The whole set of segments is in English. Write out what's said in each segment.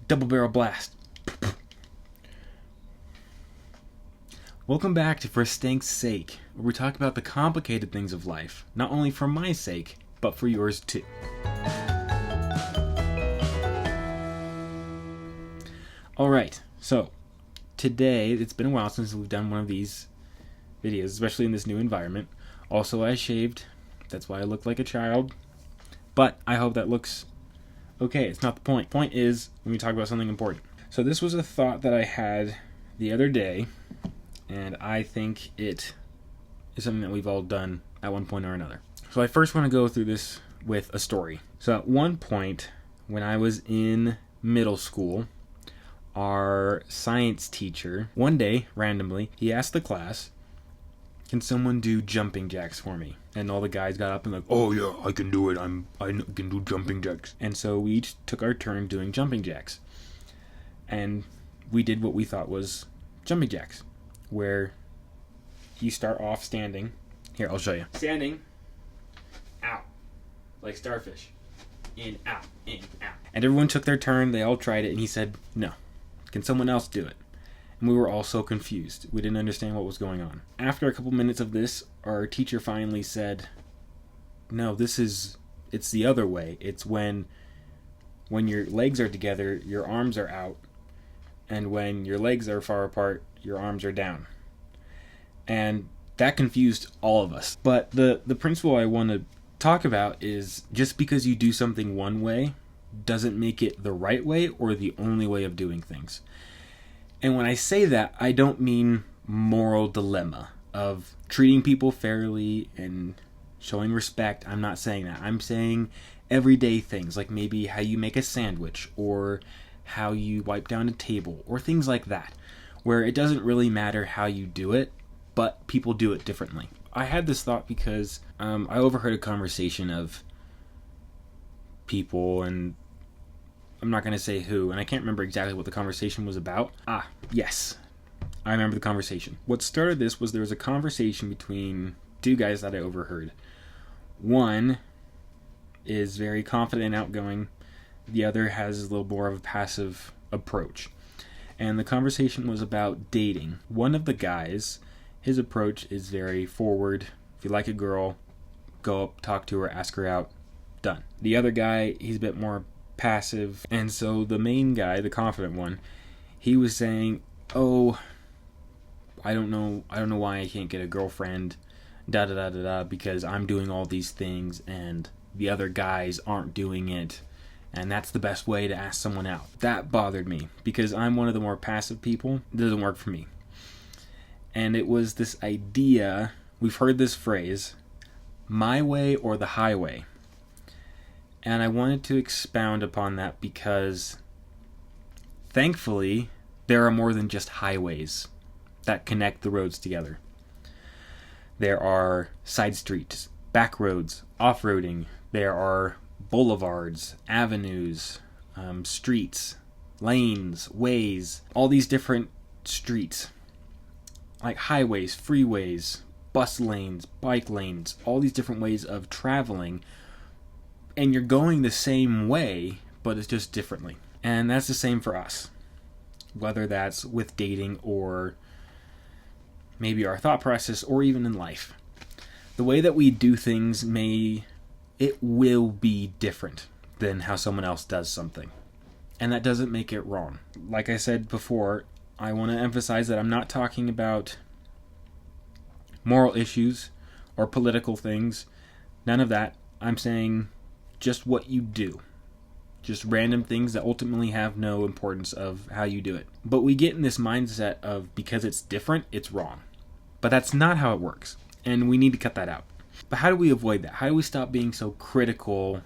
Double barrel blast. Welcome back to For Stank's Sake, where we talk about the complicated things of life, not only for my sake, but for yours too. Alright, so today, it's been a while since we've done one of these videos, especially in this new environment. Also, I shaved, that's why I look like a child, but I hope that looks okay. It's not the point. Point is, when we talk about something important. So this was a thought that I had the other day, and I think it is something that we've all done at one point or another. So I first want to go through this with a story. So at one point, when I was in middle school, our science teacher, one day, randomly, he asked the class, "Can someone do jumping jacks for me?" And all the guys got up and like, "Oh yeah, I can do it. I can do jumping jacks." And so we each took our turn doing jumping jacks. And we did what we thought was jumping jacks, where you start off standing. Here, I'll show you. Standing, out, like starfish. In, out, out. And everyone took their turn. They all tried it, and he said, "No. Can someone else do it?" And we were all so confused. We didn't understand what was going on. After a couple minutes of this, our teacher finally said, "No, it's the other way. It's when your legs are together, your arms are out, and when your legs are far apart, your arms are down." And that confused all of us. But the principle I want to talk about is, just because you do something one way doesn't make it the right way or the only way of doing things. And when I say that, I don't mean moral dilemma of treating people fairly and showing respect. I'm not saying that. I'm saying everyday things, like maybe how you make a sandwich or how you wipe down a table or things like that, where it doesn't really matter how you do it, but people do it differently. I had this thought because I overheard a conversation of people, and I'm not going to say who, and I can't remember exactly what the conversation was about. Yes, I remember the conversation. What started this was there was a conversation between two guys that I overheard. One is very confident and outgoing. The other has a little more of a passive approach. And the conversation was about dating. One of the guys, his approach is very forward. If you like a girl, go up, talk to her, ask her out, done. The other guy, he's a bit more passive. And so the main guy, the confident one, he was saying, "Oh, I don't know why I can't get a girlfriend, because I'm doing all these things and the other guys aren't doing it, and that's the best way to ask someone out." That bothered me because I'm one of the more passive people. It doesn't work for me. And it was this idea, we've heard this phrase, my way or the highway. And I wanted to expound upon that because, thankfully, there are more than just highways that connect the roads together. There are side streets, back roads, off-roading. There are boulevards, avenues, streets, lanes, ways, all these different streets, like highways, freeways, bus lanes, bike lanes, all these different ways of traveling. And you're going the same way, but it's just differently. And that's the same for us. Whether that's with dating or maybe our thought process or even in life. The way that we do things will be different than how someone else does something. And that doesn't make it wrong. Like I said before, I want to emphasize that I'm not talking about moral issues or political things. None of that. I'm saying just what you do. Just random things that ultimately have no importance of how you do it. But we get in this mindset of because it's different, it's wrong. But that's not how it works. And we need to cut that out. But how do we avoid that? How do we stop being so critical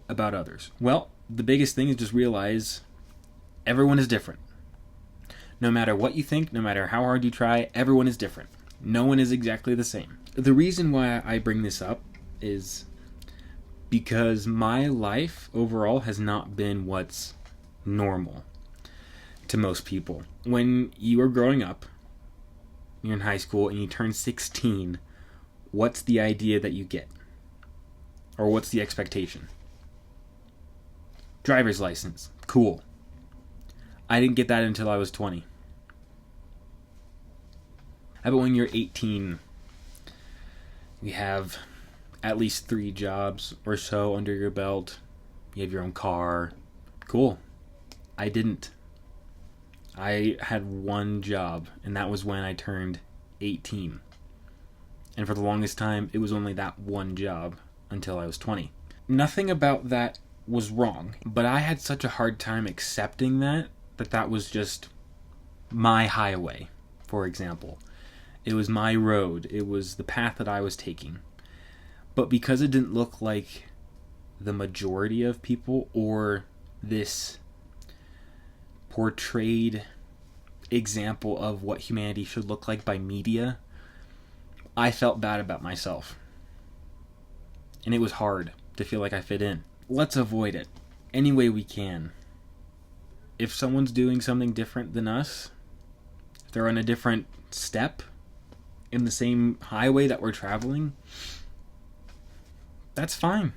about others? Well, the biggest thing is just realize everyone is different. No matter what you think, no matter how hard you try, everyone is different. No one is exactly the same. The reason why I bring this up is because my life overall has not been what's normal to most people. When you are growing up, you're in high school and you turn 16, what's the idea that you get? Or what's the expectation? Driver's license. Cool. I didn't get that until I was 20. How about when you're 18? You have at least 3 jobs or so under your belt. You have your own car. Cool. I didn't. I had 1 job, and that was when I turned 18. And for the longest time, it was only that 1 job until I was 20. Nothing about that was wrong, but I had such a hard time accepting that was just my highway, for example. It was my road. It was the path that I was taking. But because it didn't look like the majority of people, or this portrayed example of what humanity should look like by media, I felt bad about myself. And it was hard to feel like I fit in. Let's avoid it any way we can. If someone's doing something different than us, if they're on a different step in the same highway that we're traveling, that's fine.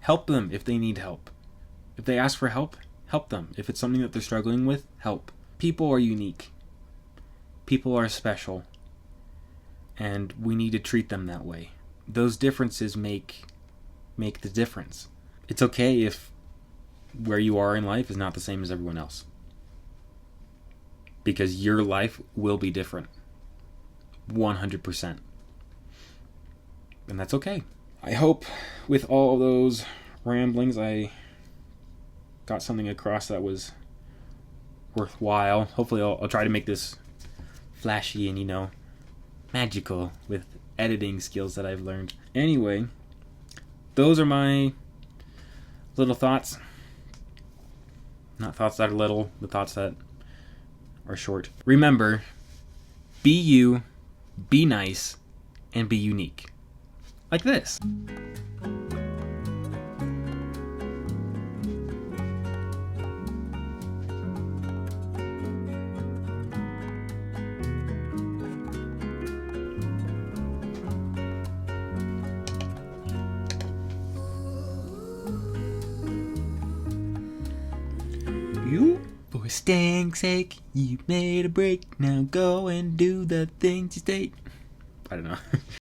Help them if they need help. If they ask for help, help them. If it's something that they're struggling with, help. People are unique. People are special. And we need to treat them that way. Those differences make the difference. It's okay if where you are in life is not the same as everyone else. Because your life will be different. 100%. And that's okay. I hope with all those ramblings I got something across that was worthwhile. Hopefully I'll try to make this flashy and, magical with editing skills that I've learned. Anyway, those are my little thoughts. Not thoughts that are little, but thoughts that are short. Remember, be you, be nice, and be unique. Like this. You, for Stank's sake, you made a break. Now go and do the things you state. I don't know.